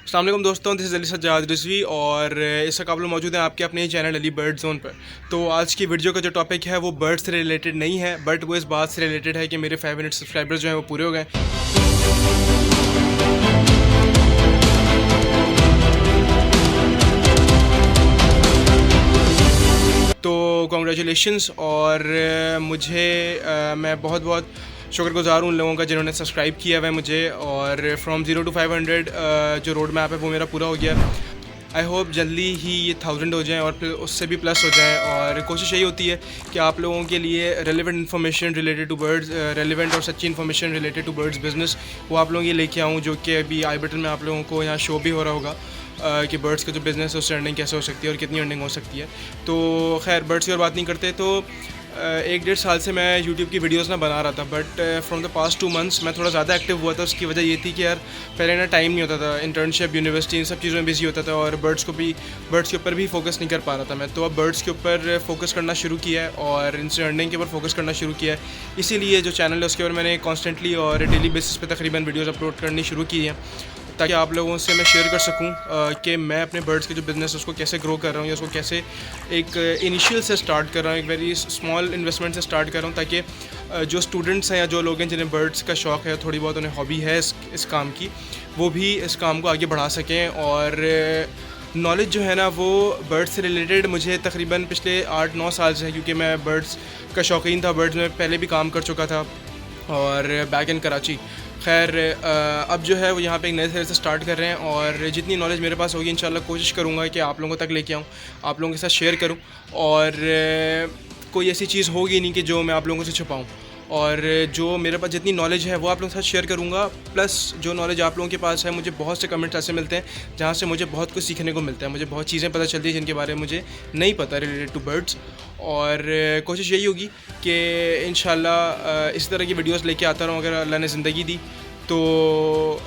अस्सलाम वालेकुम दोस्तों, दिस इज़ अली सज्जाद रिजवी और इस वक्त आप लोग मौजूद हैं आपके अपने ही चैनल अली बर्ड जोन पर। तो आज की वीडियो का जो टॉपिक है वो बर्ड से रिलेटेड नहीं है, बट वो इस बात से रिलेटेड है कि मेरे 500 सब्सक्राइबर्स जो हैं वो पूरे हो गए। तो कॉन्ग्रेचुलेशंस और मैं बहुत बहुत शुक्रगुज़ार हूँ उन लोगों का जिन्होंने सब्सक्राइब किया हुआ है मुझे, और फ्रॉम 0 to 500 जो रोड मैप है वो मेरा पूरा हो गया। आई होप जल्दी ही ये 1000 हो जाएं और फिर उससे भी प्लस हो जाएं। और कोशिश यही होती है कि आप लोगों के लिए relevant information related to birds, relevant और सच्ची information related to birds business वो आप लोगों के लिए लेके आऊँ, जो कि अभी आई बटन में आप लोगों को यहाँ शो भी हो रहा होगा कि बर्ड्स का जो बिज़नेस है उससे अर्निंग कैसे हो सकती है और कितनी अर्निंग हो सकती है। तो खैर बर्ड्स की और बात नहीं करते। तो 1-1.5 साल से मैं यूट्यूब की वीडियोस ना बना रहा था, but from the past 2 months मैं थोड़ा ज़्यादा एक्टिव हुआ था। उसकी वजह ये थी कि यार पहले ना टाइम नहीं होता था, इंटर्नशिप, यूनिवर्सिटी, इन सब चीज़ों में बिजी होता था और बर्ड्स के ऊपर भी फोकस नहीं कर पा रहा था मैं। तो अब बर्ड्स के ऊपर फोकस करना शुरू किया है और इनसे अर्निंग के ऊपर फोकस करना शुरू किया है। इसीलिए जो चैनल है उसके ऊपर मैंने कॉन्स्टेंटली और डेली बेसिस पे तकरीबन वीडियोज़ अपलोड करनी शुरू की हैं, ताकि आप लोगों से मैं शेयर कर सकूं कि मैं अपने बर्ड्स के जो बिज़नेस है उसको कैसे ग्रो कर रहा हूँ या उसको कैसे एक इनिशियल से स्टार्ट कर रहा हूँ, एक वेरी स्मॉल इन्वेस्टमेंट से स्टार्ट कर रहा हूँ, ताकि जो स्टूडेंट्स हैं या जो लोग हैं जिन्हें बर्ड्स का शौक़ है, थोड़ी बहुत उन्हें हॉबी है इस काम की, वो भी इस काम को आगे बढ़ा सकें। और नॉलेज जो है ना वो बर्ड्स से रिलेटेड मुझे तकरीबन पिछले 8-9 साल से है, क्योंकि मैं बर्ड्स का शौकीन था। बर्ड्स में पहले भी काम कर चुका था और बैक इन कराची। खैर अब जो है वो यहाँ पे एक नए सिरे से स्टार्ट कर रहे हैं और जितनी नॉलेज मेरे पास होगी इंशाल्लाह कोशिश करूँगा कि आप लोगों तक लेके आऊँ, आप लोगों के साथ शेयर करूँ, और कोई ऐसी चीज़ होगी नहीं कि जो मैं आप लोगों से छुपाऊँ। और जो मेरे पास जितनी नॉलेज है वो आप लोगों के साथ शेयर करूँगा, प्लस जो नॉलेज आप लोगों के पास है, मुझे बहुत से कमेंट्स ऐसे मिलते हैं जहाँ से मुझे बहुत कुछ सीखने को मिलता है, मुझे बहुत चीज़ें पता चलती हैं जिनके बारे में मुझे नहीं पता रिलेटेड टू बर्ड्स। और कोशिश यही होगी कि इंशाल्लाह इस तरह की वीडियोस लेके आता रहूँ, अगर अल्लाह ने ज़िंदगी दी तो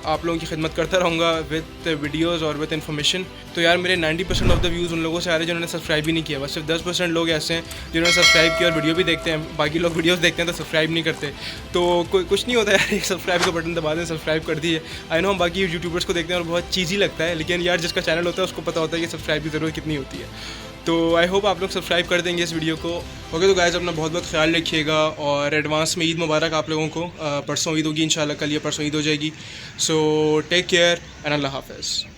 आप लोगों की खिदमत करता रहूँगा विद वीडियोज़ और विद इन्फॉर्मेशन। तो यार मेरे 90% ऑफ द व्यूज़ उन लोगों से आ रहे हैं जिन्होंने सब्सक्राइब भी नहीं किया। बस सिर्फ 10% लोग ऐसे हैं जिन्होंने सब्सक्राइब किया और वीडियो भी देखते हैं, बाकी लोग वीडियोस देखते हैं तो सब्सक्राइब नहीं करते। तो कुछ नहीं होता यार, एक सब्सक्राइब का बटन दबा दें, सब्सक्राइब कर दिए। आई नो हम बाकी यूट्यूबर्स को देखते हैं और बहुत चीज़ी लगता है, लेकिन यार जिसका चैनल होता है उसको पता होता है कि सब्सक्राइब की ज़रूरत कितनी होती है। तो आई होप आप लोग सब्सक्राइब कर देंगे इस वीडियो को। ओके तो गाइस, अपना बहुत बहुत ख्याल रखिएगा और एडवांस में ईद मुबारक आप लोगों को। परसों ईद होगी इंशाल्लाह, कल या परसों ईद हो जाएगी। सो टेक केयर एंड अल्लाह हाफ़िज़।